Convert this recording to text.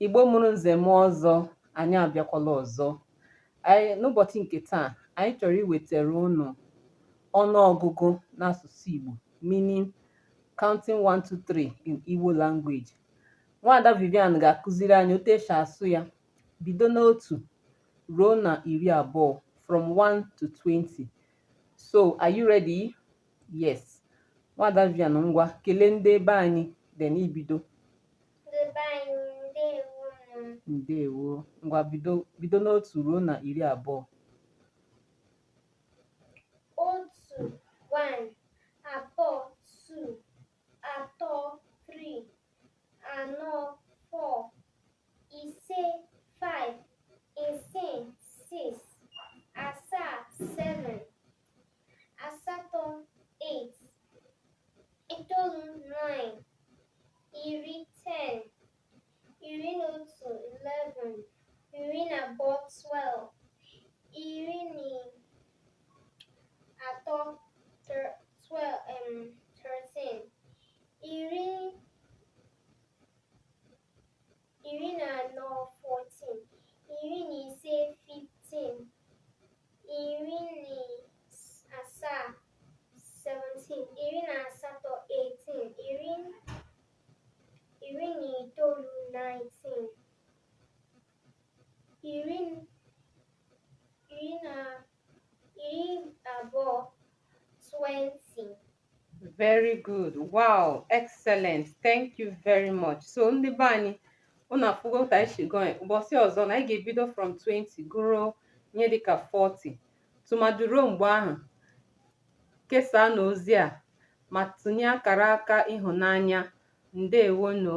Igbo mụrụ nze m ọzọ, anyị abịakwala ọzọ. N'ụbọchị nke taa, anyị chọrọ iwetara unu ọnụọgụgụ n'asụsụ Igbo, meaning counting 1, 2, 3 in Igbo language. Nwaada Vivian ga-akụziri anyị otu esi asụ ya bido n'otu ruo na 20, from 1 to 20. So, are you ready? Yes. Nwaada Vivian, ngwa kelee ndị ebe anyị dị n'ibido. Ndewo. Ngwa bido n'otu ruo na 20. 1, 2, 2, 3, 4, 5, 6, 7, 8, 9, 10, 11, 12, 13, 14, 15, 17, 18, 19, 20. Very good. Wow, excellent. Thank you very much. So ndị be anyị, unu afụgo ka anyị si go ụbọchị ọzọ na anyị ga-ebido from 20 gụrụ ihe dịka 40 tụmadụ ruo mgbe ahụ. Kesaa n'ozi a ma tụnye akara aka ịhụnanya. Ndewonu.